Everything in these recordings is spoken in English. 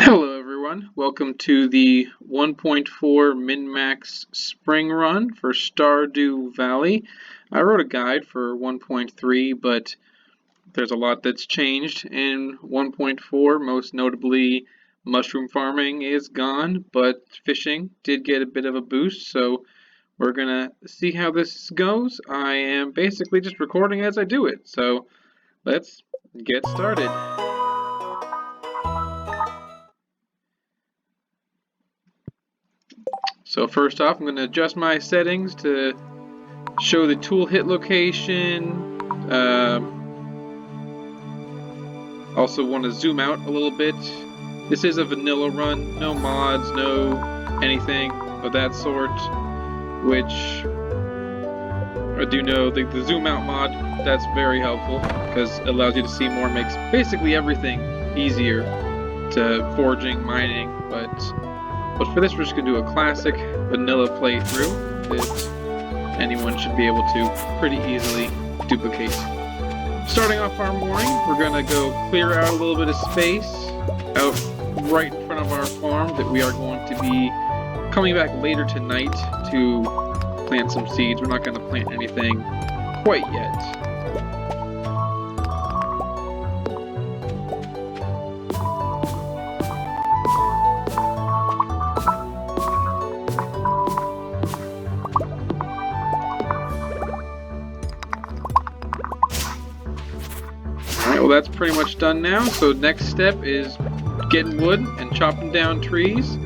Hello everyone, welcome to the 1.4 min-max spring run for Stardew Valley. I wrote a guide for 1.3, but there's a lot that's changed in 1.4. Most notably, mushroom farming is gone, but fishing did get a bit of a boost, so we're gonna see how this goes. I am basically just recording as I do it, so let's get started. So first off, I'm going to adjust my settings to show the tool hit location. Also want to zoom out a little bit. This is a vanilla run, no mods, no anything of that sort, which I do know the zoom out mod, that's very helpful because it allows you to see more, makes basically everything easier to foraging, mining, but for this we're just going to do a classic vanilla playthrough that anyone should be able to pretty easily duplicate. Starting off our morning, we're going to go clear out a little bit of space out right in front of our farm that we are going to be coming back later tonight to plant some seeds. We're not going to plant anything quite yet. Well, that's pretty much done now, so next step is getting wood and chopping down trees.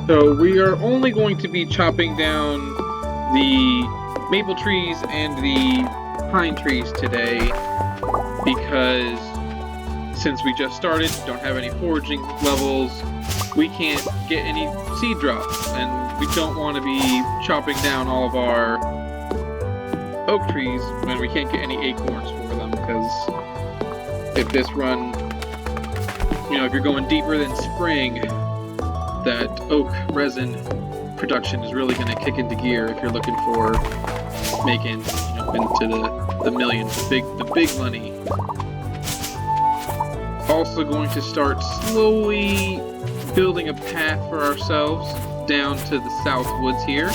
So we are only going to be chopping down the maple trees and the pine trees today because since we just started, don't have any foraging levels, we can't get any seed drops, and we don't want to be chopping down all of our oak trees when we can't get any acorns for them, because if this run, if you're going deeper than spring, that oak resin production is really going to kick into gear if you're looking for making, into the millions, the big money. Also going to start slowly building a path for ourselves down to the south woods here.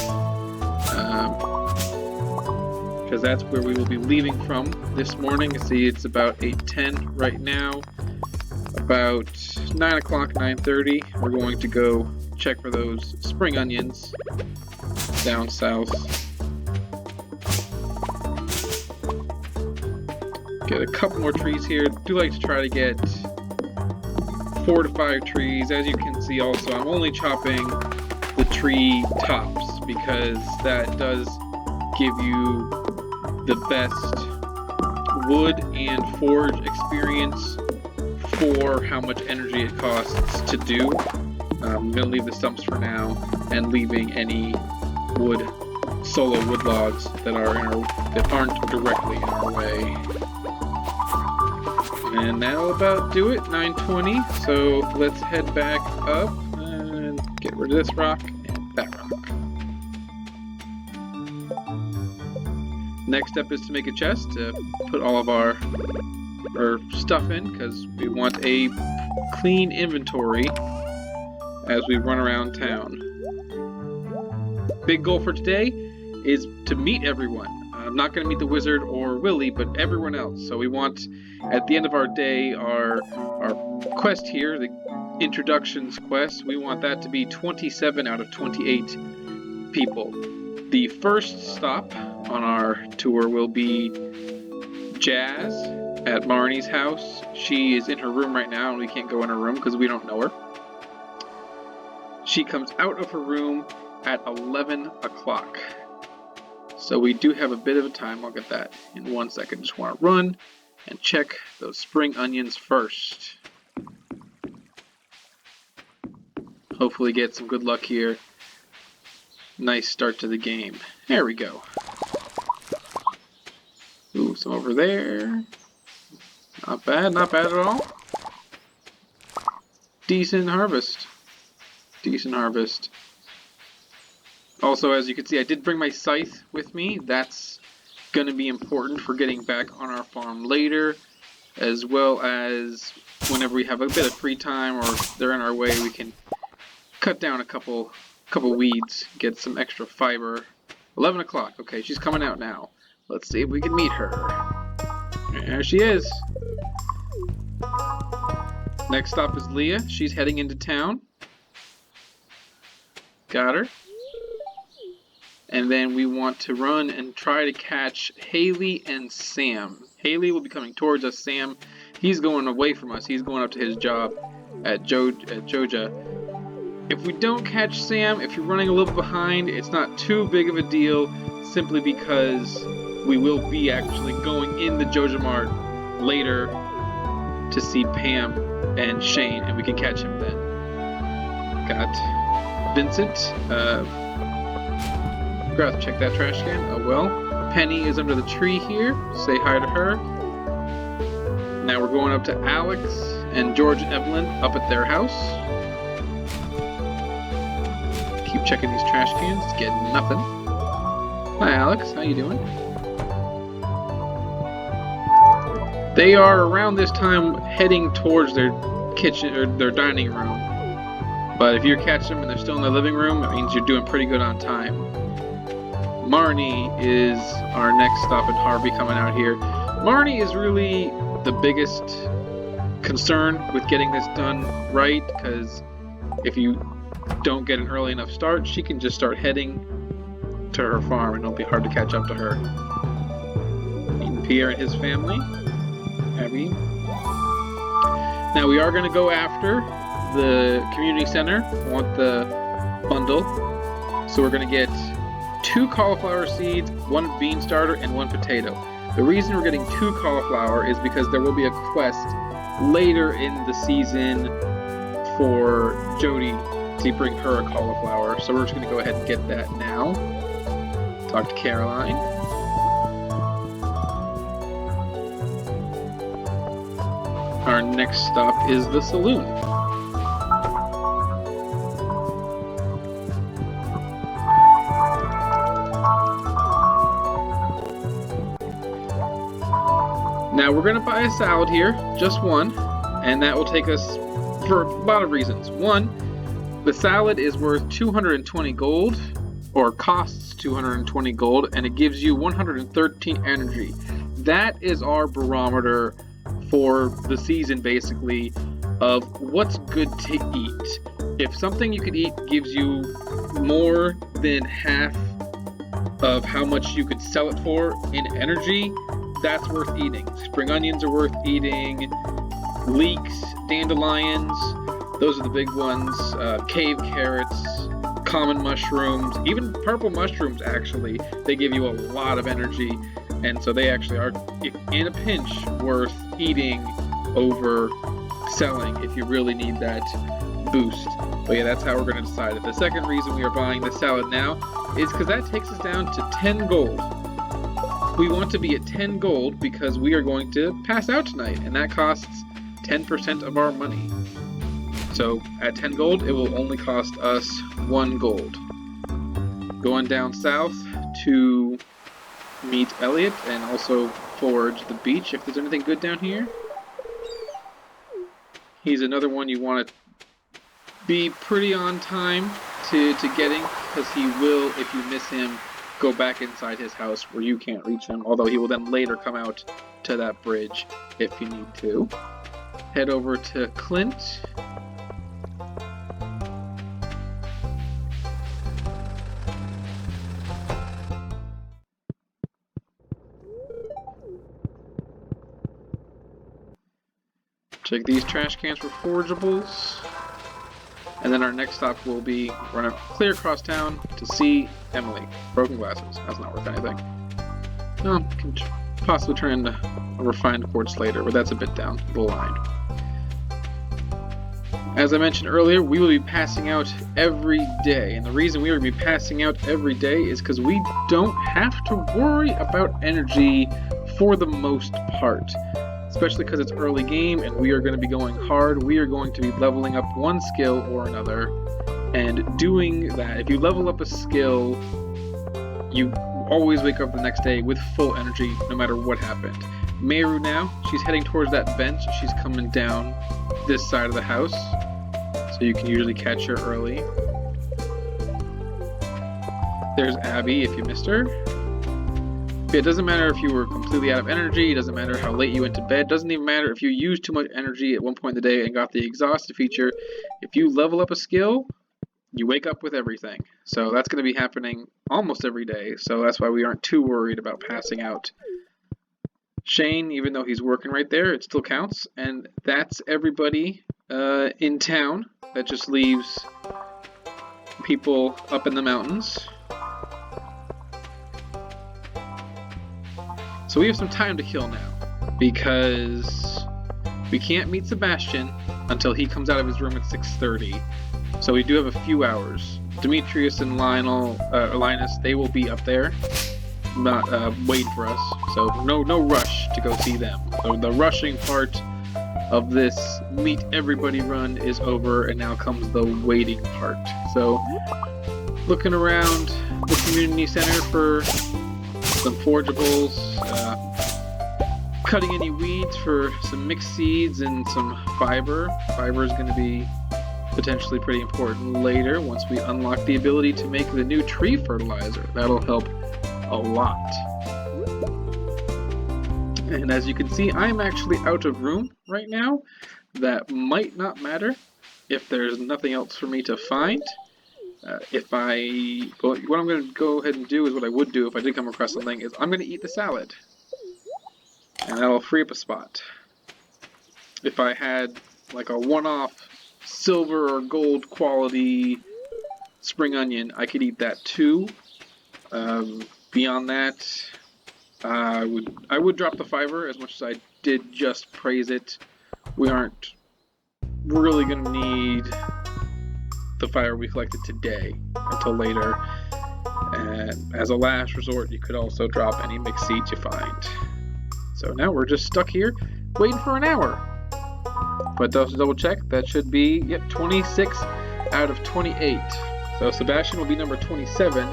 Because that's where we will be leaving from this morning. You see it's about 8:10 right now. About 9 o'clock, 9:30, we're going to go check for those spring onions down south. Get a couple more trees here. Do like to try to get 4 to 5 trees. As you can see also, I'm only chopping the tree tops because that does give you the best wood and forge experience for how much energy it costs to do. I'm going to leave the stumps for now and leaving any solo wood logs that aren't directly in our way. And that'll about do it, 9:20, so let's head back up and get rid of this rock and that rock. Next step is to make a chest to put all of our stuff in, because we want a clean inventory as we run around town. Big goal for today is to meet everyone. I'm not going to meet the wizard or Willy, but everyone else. So we want, at the end of our day, our quest here, the introductions quest, we want that to be 27 out of 28 people. The first stop on our tour will be Jazz at Marnie's house. She is in her room right now and we can't go in her room because we don't know her. She comes out of her room at 11 o'clock. So we do have a bit of a time. I'll get that in 1 second. Just want to run and check those spring onions first. Hopefully get some good luck here. Nice start to the game. There we go. Ooh, some over there. Not bad at all. Decent harvest. Also, as you can see, I did bring my scythe with me. That's going to be important for getting back on our farm later. as well as whenever we have a bit of free time or they're in our way, we can cut down a couple weeds, get some extra fiber. 11 o'clock. Okay, she's coming out now. Let's see if we can meet her. There she is. Next stop is Leah. She's heading into town. Got her. And then we want to run and try to catch Haley and Sam. Haley will be coming towards us. Sam, he's going away from us. He's going up to his job at Joja. If we don't catch Sam, if you're running a little behind, it's not too big of a deal, simply because we will be actually going in the Joja Mart later to see Pam and Shane, and we can catch him then. Got Vincent. Forgot to check that trash can. Oh well. Penny is under the tree here. Say hi to her. Now we're going up to Alex and George and Evelyn up at their house. Keep checking these trash cans. It's getting nothing. Hi Alex, how you doing? They are around this time heading towards their kitchen or their dining room. But if you catch them and they're still in their living room, that means you're doing pretty good on time. Marnie is our next stop in Harvey coming out here. Marnie is really the biggest concern with getting this done right, because if you don't get an early enough start, she can just start heading to her farm and it'll be hard to catch up to her. And Pierre and his family. Abby. Now we are going to go after the community center. I want the bundle. So we're going to get 2 cauliflower seeds, 1 bean starter, and 1 potato. The reason we're getting 2 cauliflower is because there will be a quest later in the season for Jody to bring her a cauliflower. So we're just going to go ahead and get that now. Talk to Caroline. Our next stop is the saloon. Now we're going to buy a salad here, just one, and that will take us for a lot of reasons. One, the salad is worth 220 gold, or costs 220 gold, and it gives you 113 energy. That is our barometer for the season, basically, of what's good to eat. If something you could eat gives you more than half of how much you could sell it for in energy, that's worth eating. Spring onions are worth eating. Leeks, dandelions, those are the big ones. Cave carrots, common mushrooms, even purple mushrooms, actually, they give you a lot of energy. And so they actually are, if in a pinch, worth eating over selling if you really need that boost. But yeah, that's how we're going to decide it. The second reason we are buying the salad now is because that takes us down to 10 gold. We want to be at 10 gold because we are going to pass out tonight, and that costs 10% of our money. So at 10 gold, it will only cost us 1 gold. Going down south to meet Elliot and also forage the beach if there's anything good down here. He's another one you want to be pretty on time to getting, because he will, if you miss him, go back inside his house where you can't reach him, although he will then later come out to that bridge if you need to. Head over to Clint. Check these trash cans for forageables. And then our next stop will be, we're going to clear across town to see Emily. Broken glasses. That's not worth anything. No, can possibly turn into a refined quartz later, but that's a bit down the line. As I mentioned earlier, we will be passing out every day. And the reason we will be passing out every day is because we don't have to worry about energy for the most part. Especially because it's early game and we are going to be going hard. We are going to be leveling up one skill or another. And doing that, if you level up a skill, you always wake up the next day with full energy no matter what happened. Meru now, she's heading towards that bench. She's coming down this side of the house, so you can usually catch her early. There's Abby if you missed her. It doesn't matter if you were completely out of energy, it doesn't matter how late you went to bed, it doesn't even matter if you used too much energy at one point in the day and got the exhausted feature. If you level up a skill, you wake up with everything. So that's going to be happening almost every day, so that's why we aren't too worried about passing out. Shane, even though he's working right there, it still counts, and that's everybody in town. That just leaves people up in the mountains. So we have some time to kill now, because we can't meet Sebastian until he comes out of his room at 6:30. So we do have a few hours. Demetrius and Linus, they will be up there, not waiting for us. So no rush to go see them. So the rushing part of this meet everybody run is over, and now comes the waiting part. So looking around the community center for some forageables, cutting any weeds for some mixed seeds and some fiber. Fiber is going to be potentially pretty important later once we unlock the ability to make the new tree fertilizer. That'll help a lot. And as you can see, I'm actually out of room right now. That might not matter if there's nothing else for me to find. What I'm going to go ahead and do is what I would do if I did come across something, is I'm going to eat the salad. And that'll free up a spot. If I had like a one-off silver or gold quality spring onion, I could eat that too. Beyond that, I would drop the fiber as much as I did just praise it. We aren't really going to need the fiber we collected today until later. And as a last resort, you could also drop any mixed seeds you find. So now we're just stuck here waiting for an hour. But to double check, that should be 26 out of 28. So Sebastian will be number 27.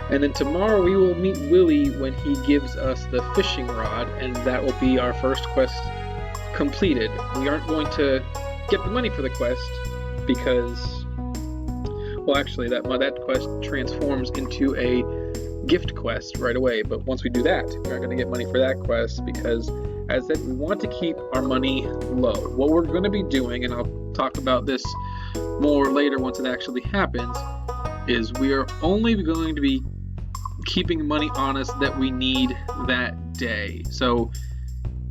And then tomorrow we will meet Willie when he gives us the fishing rod, and that will be our first quest completed. We aren't going to get the money for the quest because, well, actually that quest transforms into a gift quest right away. But once we do that, we're not going to get money for that quest because, as I said, we want to keep our money low. What we're going to be doing, and I'll talk about this more later once it actually happens, is we are only going to be keeping money on us that we need that day. So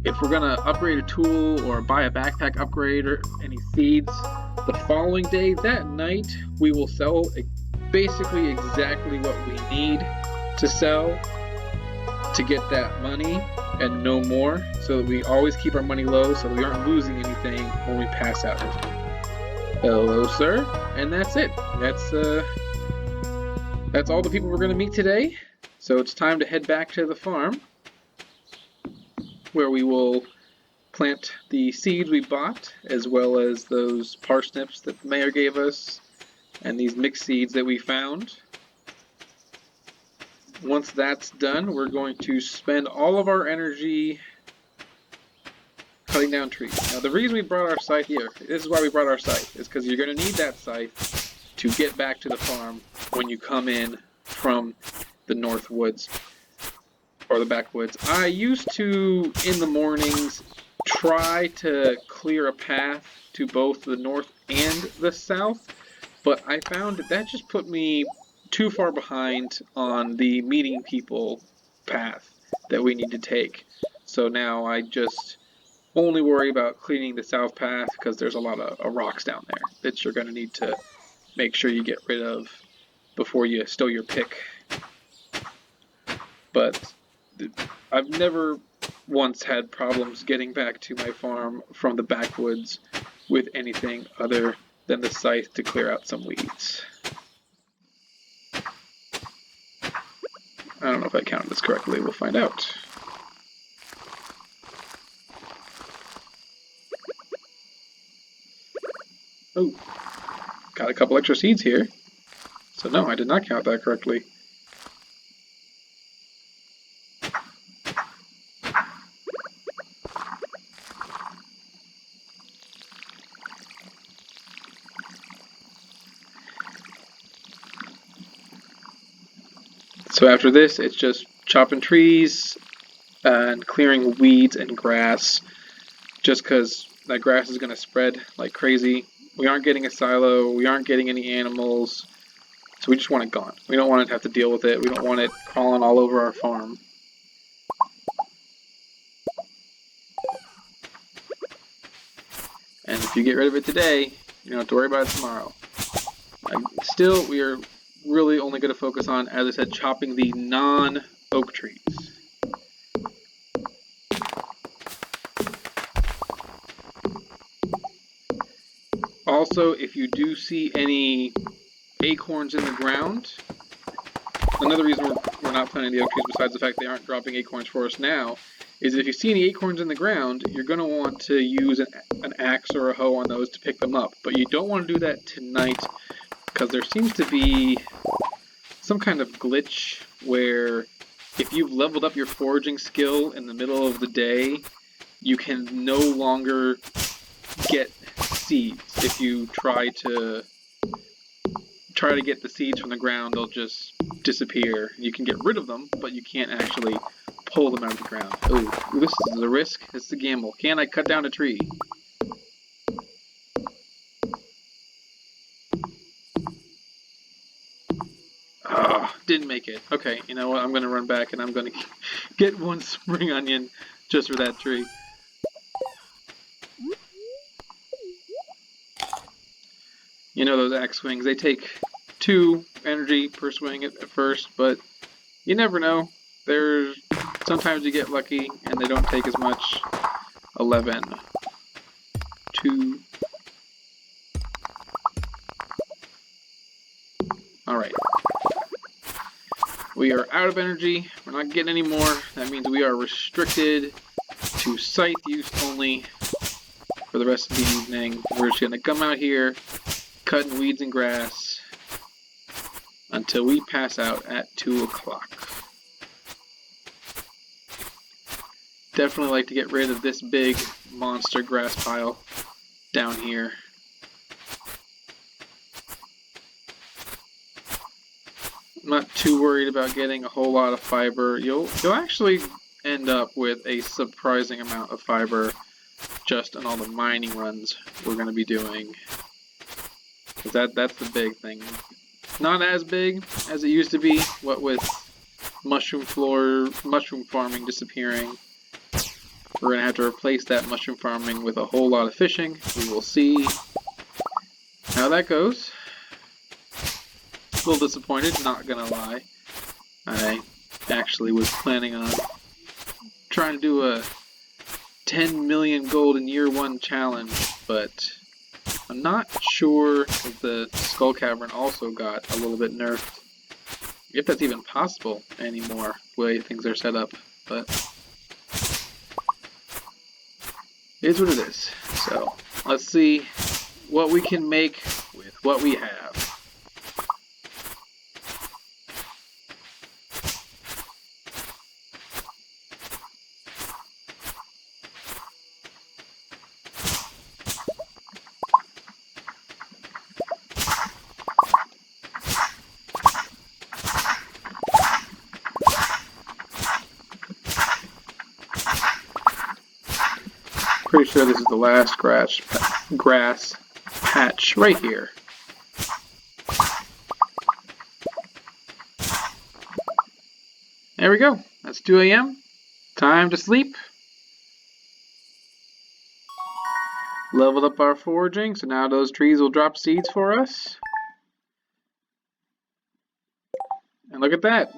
if we're going to upgrade a tool or buy a backpack upgrade or any seeds, the following day, that night, we will sell basically exactly what we need to sell to get that money and no more, so that we always keep our money low so that we aren't losing anything when we pass out. Hello, sir. And that's it. That's all the people we're going to meet today. So it's time to head back to the farm, where we will plant the seeds we bought, as well as those parsnips that the mayor gave us, and these mixed seeds that we found. Once that's done, we're going to spend all of our energy cutting down trees. Now, the reason we brought our scythe here, this is why we brought our scythe, is because you're going to need that scythe to get back to the farm when you come in from the north woods or the backwoods. I used to, in the mornings, try to clear a path to both the north and the south, but I found that just put me too far behind on the meeting people path that we need to take. So now I just only worry about cleaning the south path because there's a lot of rocks down there that you're going to need to make sure you get rid of before you stow your pick. But I've never once had problems getting back to my farm from the backwoods with anything other than the scythe to clear out some weeds. I don't know if I counted this correctly. We'll find out. Oh, got a couple extra seeds here. So no, I did not count that correctly. So after this, it's just chopping trees and clearing weeds and grass, just because that grass is going to spread like crazy. We aren't getting a silo, we aren't getting any animals, so we just want it gone. We don't want to have to deal with it, we don't want it crawling all over our farm. And if you get rid of it today, you don't have to worry about it tomorrow. Still, we are really only going to focus on, as I said, chopping the non-oak trees. Also, if you do see any acorns in the ground, another reason we're not planting the oak trees, besides the fact they aren't dropping acorns for us now, is if you see any acorns in the ground, you're going to want to use an axe or a hoe on those to pick them up. But you don't want to do that tonight, because there seems to be some kind of glitch where if you've leveled up your foraging skill in the middle of the day, you can no longer get seeds. If you try to get the seeds from the ground, they'll just disappear. You can get rid of them, but you can't actually pull them out of the ground. Oh, this is a risk. This is a gamble. Can I cut down a tree? Didn't make it. Okay, you know what? I'm going to run back and I'm going to get one spring onion just for that tree. You know those axe swings, they take 2 energy per swing at first, but you never know. Sometimes you get lucky and they don't take as much. 11. 2. Alright. We are out of energy. We're not getting any more. That means we are restricted to scythe use only for the rest of the evening. We're just going to come out here, cutting weeds and grass until we pass out at 2 o'clock. Definitely like to get rid of this big monster grass pile down here. I'm not too worried about getting a whole lot of fiber. You'll actually end up with a surprising amount of fiber just on all the mining runs we're going to be doing. That's the big thing. Not as big as it used to be, what with mushroom farming disappearing. We're going to have to replace that mushroom farming with a whole lot of fishing. We will see how that goes. A little disappointed, not gonna lie. I actually was planning on trying to do a 10 million gold in year 1 challenge, but I'm not sure if the Skull Cavern also got a little bit nerfed. If that's even possible anymore, the way things are set up, but it is what it is. So, let's see what we can make with what we have. Pretty sure this is the last grass patch right here. There we go. That's 2 a.m. Time to sleep. Leveled up our foraging, so now those trees will drop seeds for us. And look at that.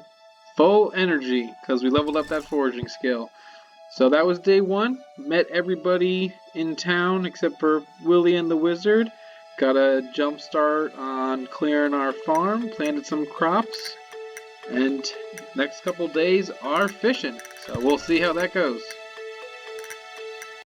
Full energy, because we leveled up that foraging skill. So that was day 1. Met everybody in town except for Willy and the Wizard. Got a jump start on clearing our farm, planted some crops, and next couple days are fishing. So we'll see how that goes.